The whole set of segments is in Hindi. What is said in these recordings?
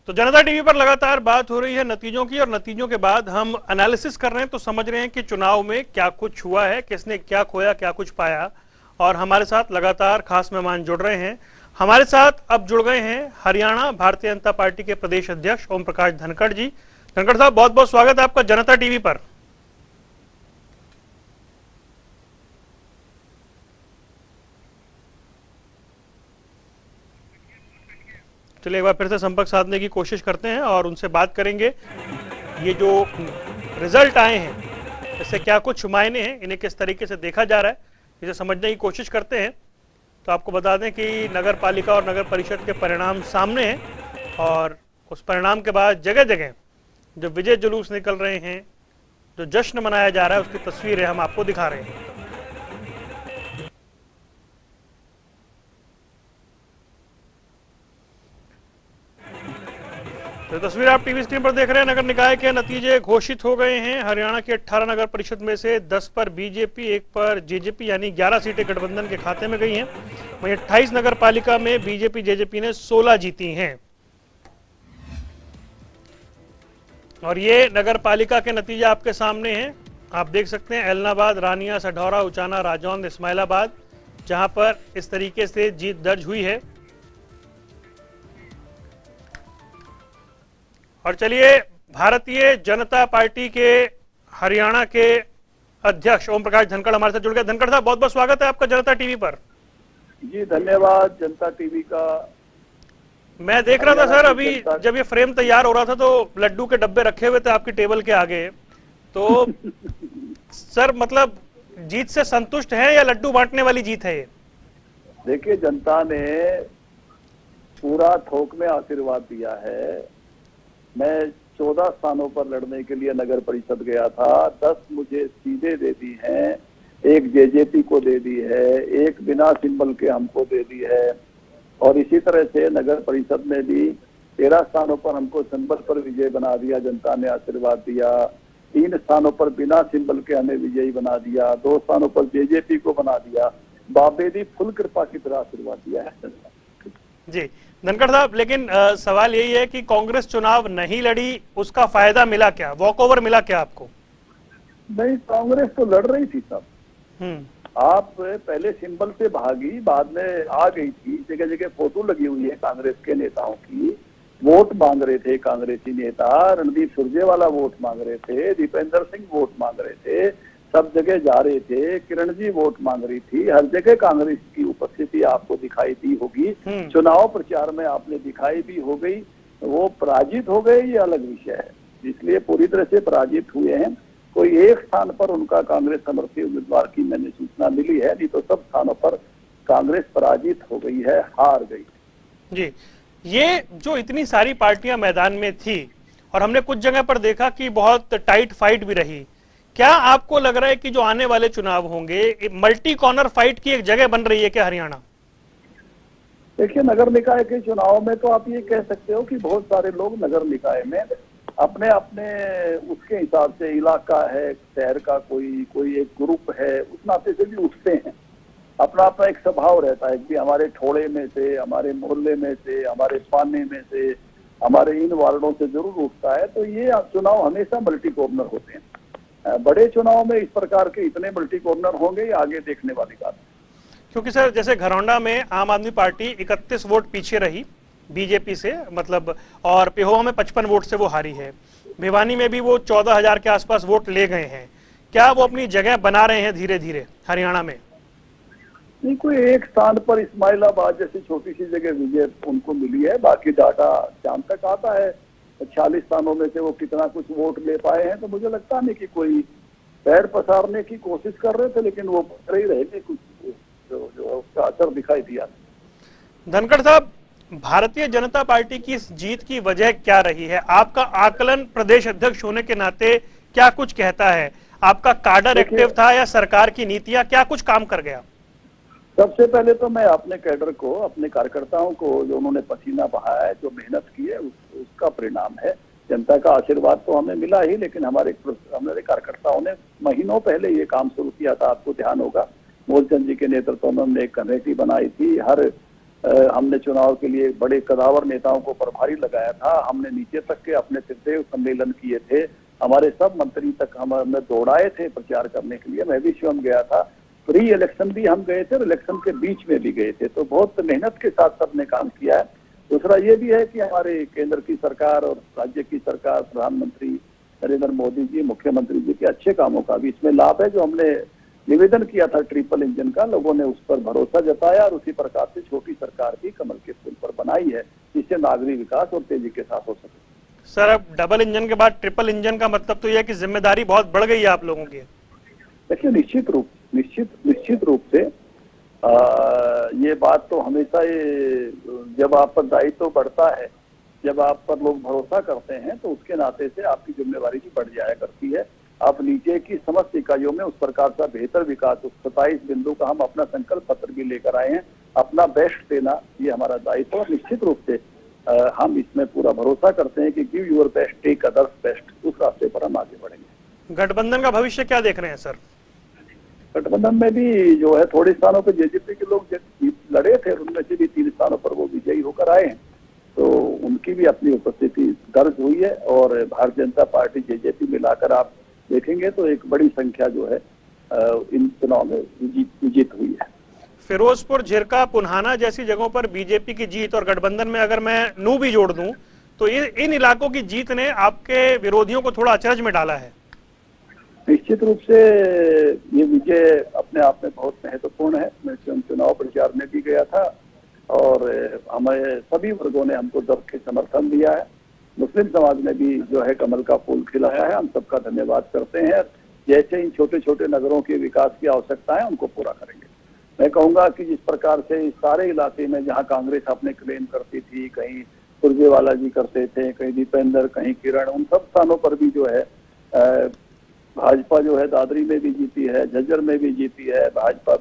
तो जनता टीवी पर लगातार बात हो रही है नतीजों की, और नतीजों के बाद हम एनालिसिस कर रहे हैं तो समझ रहे हैं कि चुनाव में क्या कुछ हुआ है, किसने क्या खोया, क्या कुछ पाया। और हमारे साथ लगातार खास मेहमान जुड़ रहे हैं। हमारे साथ अब जुड़ गए हैं हरियाणा भारतीय जनता पार्टी के प्रदेश अध्यक्ष ओम प्रकाश धनखड़ जी। धनखड़ साहब, बहुत बहुत स्वागत है आपका जनता टीवी पर। चलिए एक बार फिर से संपर्क साधने की कोशिश करते हैं और उनसे बात करेंगे। ये जो रिजल्ट आए हैं इससे क्या कुछ मायने हैं, इन्हें किस तरीके से देखा जा रहा है, इसे समझने की कोशिश करते हैं। तो आपको बता दें कि नगर पालिका और नगर परिषद के परिणाम सामने हैं, और उस परिणाम के बाद जगह जगह जो विजय जुलूस निकल रहे हैं, जो जश्न मनाया जा रहा है, उसकी तस्वीरें हम आपको दिखा रहे हैं। तो तस्वीर आप टीवी स्क्रीन पर देख रहे हैं। नगर निकाय के नतीजे घोषित हो गए हैं। हरियाणा के 18 नगर परिषद में से 10 पर बीजेपी, 1 पर जेजेपी, यानी 11 सीटें गठबंधन के खाते में गई हैं। वहीं 28 नगर पालिका में बीजेपी जेजेपी ने 16 जीती हैं। और ये नगर पालिका के नतीजे आपके सामने हैं। आप देख सकते हैं एलनाबाद, रानिया, सढौरा, उचाना, राजौंद, इस्माइलाबाद, जहां पर इस तरीके से जीत दर्ज हुई है। और चलिए भारतीय जनता पार्टी के हरियाणा के अध्यक्ष ओम प्रकाश धनखड़ हमारे साथ जुड़ गए। धनखड़ साहब, बहुत बहुत स्वागत है आपका जनता टीवी पर। जी धन्यवाद जनता टीवी का। मैं देख रहा था सर, अभी जब ये फ्रेम तैयार हो रहा था तो लड्डू के डब्बे रखे हुए थे आपकी टेबल के आगे। तो सर मतलब जीत से संतुष्ट है या लड्डू बांटने वाली जीत है ये? देखिए, जनता ने पूरा थोक में आशीर्वाद दिया है। मैं 14 स्थानों पर लड़ने के लिए नगर परिषद गया था। 10 मुझे सीधे दे दी हैं, 1 जेजेपी को दे दी है, 1 बिना सिंबल के हमको दे दी है। और इसी तरह से नगर परिषद में भी 13 स्थानों पर हमको सिंबल पर विजय बना दिया, जनता ने आशीर्वाद दिया। 3 स्थानों पर बिना सिंबल के हमें विजयी बना दिया, 2 स्थानों पर जेजेपी को बना दिया। बाबेदी फुल कृपा की तरह आशीर्वाद दिया है जी। धनखड़ साहब, लेकिन सवाल यही है कि कांग्रेस चुनाव नहीं लड़ी, उसका फायदा मिला क्या, वॉक ओवर मिला क्या आपको? नहीं, कांग्रेस तो लड़ रही थी सब। आप पहले सिंबल से भागी, बाद में आ गई थी। जगह जगह फोटो लगी हुई है कांग्रेस के नेताओं की। वोट मांग रहे थे कांग्रेसी नेता, रणदीप सुरजेवाला वोट मांग रहे थे, दीपेंद्र सिंह वोट मांग रहे थे, सब जगह जा रहे थे। किरण जी वोट मांग रही थी। हर जगह कांग्रेस की उपस्थिति आपको दिखाई दी होगी। चुनाव प्रचार में आपने दिखाई भी हो गई। वो पराजित हो गए, ये अलग विषय है, इसलिए पूरी तरह से पराजित हुए हैं। कोई एक स्थान पर उनका कांग्रेस समर्थी उम्मीदवार की मैंने सूचना मिली है, नहीं तो सब स्थानों पर कांग्रेस पराजित हो गई है, हार गई जी। ये जो इतनी सारी पार्टियां मैदान में थी और हमने कुछ जगह पर देखा कि बहुत टाइट फाइट भी रही, क्या आपको लग रहा है कि जो आने वाले चुनाव होंगे मल्टी कॉर्नर फाइट की एक जगह बन रही है क्या हरियाणा? देखिए, नगर निकाय के चुनाव में तो आप ये कह सकते हो कि बहुत सारे लोग नगर निकाय में अपने अपने उसके हिसाब से, इलाका है, शहर का कोई एक ग्रुप है, उस नाते से भी उठते हैं। अपना अपना एक स्वभाव रहता है कि हमारे ठोड़े में से, हमारे मोहल्ले में से, हमारे पाने में से, हमारे इन वार्डों से जरूर उठता है। तो ये चुनाव हमेशा मल्टी कॉर्नर होते हैं। बड़े चुनाव में इस प्रकार के इतने मल्टी कॉर्नर होंगे, ये आगे देखने वाली बात है। क्योंकि सर जैसे घरौंडा में आम आदमी पार्टी 31 वोट पीछे रही बीजेपी से, मतलब, और पेहोवा में 55 वोट से वो हारी है। भिवानी में भी वो 14,000 के आसपास वोट ले गए हैं। क्या वो अपनी जगह बना रहे हैं धीरे धीरे हरियाणा में? नहीं, कोई एक स्थान पर इस्माइलाबाद जैसी छोटी सी जगह विजय उनको मिली है। बाकी डाटा शाम तक आता है। 46 स्थानों में से वो कितना कुछ वोट ले पाए हैं, तो मुझे लगता नहीं कि कोई पैर पसारने की कोशिश कर रहे थे, लेकिन वो कर ही रहे थे। कुछ जो उसका असर दिखाई दिया। धनखड़ साहब, भारतीय जनता पार्टी की इस जीत की वजह क्या रही है? आपका आकलन प्रदेश अध्यक्ष होने के नाते क्या कुछ कहता है? आपका काडर एक्टिव था या सरकार की नीतियां, क्या कुछ काम कर गया? सबसे पहले तो मैं अपने कैडर को, अपने कार्यकर्ताओं को, जो उन्होंने पसीना बहाया है, जो मेहनत की है, उसका परिणाम है। जनता का आशीर्वाद तो हमें मिला ही, लेकिन हमारे कार्यकर्ताओं ने महीनों पहले ये काम शुरू किया था। आपको ध्यान होगा, मूलचंद जी के नेतृत्व में हमने एक कमेटी बनाई थी। हर हमने चुनाव के लिए बड़े कदावर नेताओं को प्रभारी लगाया था, हमने नीचे तक के अपने त्रिदेव सम्मेलन किए थे, हमारे सब मंत्री तक हमने दौड़ाए थे प्रचार करने के लिए। मैं भी स्वयं गया था, प्री इलेक्शन भी हम गए थे और इलेक्शन के बीच में भी गए थे, तो बहुत मेहनत के साथ सबने काम किया है। दूसरा ये भी है कि हमारे केंद्र की सरकार और राज्य की सरकार, प्रधानमंत्री नरेंद्र मोदी जी, मुख्यमंत्री जी के अच्छे कामों का भी इसमें लाभ है। जो हमने निवेदन किया था ट्रिपल इंजन का, लोगों ने उस पर भरोसा जताया और उसी प्रकार से छोटी सरकार भी कमल के फूल पर बनाई है, जिससे नागरिक विकास और तेजी के साथ हो सके। सर, अब डबल इंजन के बाद ट्रिपल इंजन का मतलब तो यह है कि जिम्मेदारी बहुत बढ़ गई है आप लोगों की। देखिए, निश्चित रूप से ये बात तो हमेशा जब आप पर दायित्व तो बढ़ता है, जब आप पर लोग भरोसा करते हैं, तो उसके नाते से आपकी जिम्मेवारी भी बढ़ जाया करती है। आप नीचे की समस्त इकाइयों में उस प्रकार का बेहतर विकास, उस 27 बिंदु का हम अपना संकल्प पत्र भी लेकर आए हैं। अपना बेस्ट देना ये हमारा दायित्व और निश्चित रूप से हम इसमें पूरा भरोसा करते हैं कि give your best, take others best, उस रास्ते पर हम आगे बढ़ेंगे। गठबंधन का भविष्य क्या देख रहे हैं सर? गठबंधन में भी जो है थोड़े स्थानों पर जेजेपी के लोग लड़े थे, उनमें से भी 3 स्थानों पर वो विजयी होकर आए हैं, तो उनकी भी अपनी उपस्थिति दर्ज हुई है। और भारतीय जनता पार्टी जेजेपी मिलाकर आप देखेंगे तो एक बड़ी संख्या जो है इन चुनाव में विजित हुई है। फिरोजपुर, झिरका, पुन्हाना जैसी जगहों पर बीजेपी की जीत और गठबंधन में अगर मैं नू भी जोड़ दूं तो इन इलाकों की जीत ने आपके विरोधियों को थोड़ा अचरज में डाला है। निश्चित रूप से ये विजय अपने आप में बहुत महत्वपूर्ण है। मैं चुनाव प्रचार में भी गया था और हमें सभी वर्गों ने हमको दब के समर्थन दिया है। मुस्लिम समाज ने भी जो है कमल का फूल खिलाया है, हम सबका धन्यवाद करते हैं। जैसे इन छोटे छोटे नगरों के विकास की आवश्यकता है उनको पूरा करेंगे। मैं कहूंगा कि जिस प्रकार से इस सारे इलाके में जहां कांग्रेस अपने क्लेम करती थी, कहीं सुरजेवाला जी करते थे, कहीं दीपेंद्र, कहीं किरण, उन सब स्थानों पर भी जो है भाजपा जो है दादरी में भी जीती है, झज्जर में भी जीती है, भाजपा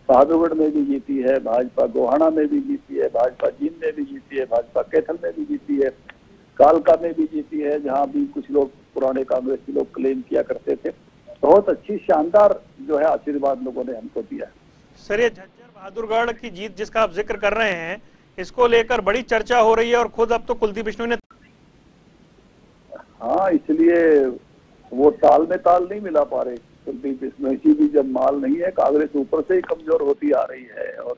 बहादुरगढ़ में भी जीती है, भाजपा गोहाना में भी जीती है, भाजपा जींद में भी जीती है, भाजपा कैथल में भी जीती है, कालका में भी जीती है, जहां भी कुछ लोग पुराने कांग्रेस के लोग क्लेम किया करते थे। बहुत अच्छी शानदार जो है आशीर्वाद लोगों ने हमको दिया है। सर, ये झज्जर बहादुरगढ़ की जीत जिसका आप जिक्र कर रहे हैं, इसको लेकर बड़ी चर्चा हो रही है और खुद अब तो कुलदीप बिश्नोई ने, हाँ, इसलिए वो ताल में ताल नहीं मिला पा रहे। कुलदीप बिश्नोई जी भी जब माल नहीं है, कांग्रेस ऊपर से ही कमजोर होती आ रही है और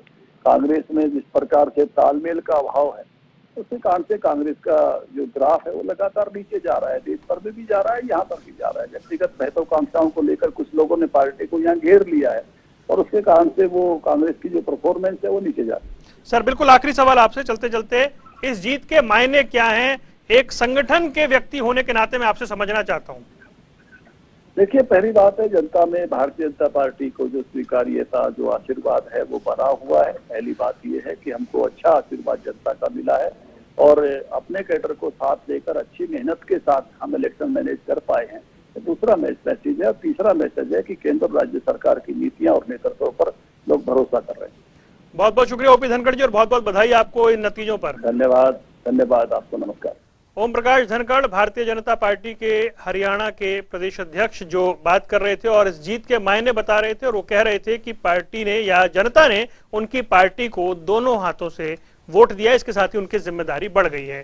कांग्रेस में जिस प्रकार से तालमेल का अभाव है, उसके कारण से कांग्रेस का जो ग्राफ है वो लगातार नीचे जा रहा है। देश भर में भी जा रहा है, यहाँ पर भी जा रहा है। व्यक्तिगत महत्वाकांक्षाओं को लेकर कुछ लोगों ने पार्टी को यहाँ घेर लिया है और उसके कारण से वो कांग्रेस की जो परफॉर्मेंस है वो नीचे जा रही है। सर, बिल्कुल आखिरी सवाल आपसे चलते चलते, इस जीत के मायने क्या हैं? एक संगठन के व्यक्ति होने के नाते मैं आपसे समझना चाहता हूँ। देखिए, पहली बात है, जनता में भारतीय जनता पार्टी को जो स्वीकार्यता, जो आशीर्वाद है वो बना हुआ है। पहली बात ये है कि हमको अच्छा आशीर्वाद जनता का मिला है और अपने कैडर को साथ लेकर अच्छी मेहनत के साथ हम इलेक्शन मैनेज कर पाए हैं। तो दूसरा मैसेज है। तीसरा मैसेज है कि केंद्र राज्य सरकार की नीतियां और नेतृत्व पर लोग भरोसा कर रहे हैं। बहुत बहुत शुक्रिया ओपी धनखड़ जी और बहुत बहुत बधाई आपको इन नतीजों पर। धन्यवाद आपको, नमस्कार। ओम प्रकाश धनखड़, भारतीय जनता पार्टी के हरियाणा के प्रदेश अध्यक्ष, जो बात कर रहे थे और इस जीत के मायने बता रहे थे और वो कह रहे थे कि पार्टी ने या जनता ने उनकी पार्टी को दोनों हाथों से वोट दिया, इसके साथ ही उनकी जिम्मेदारी बढ़ गई है।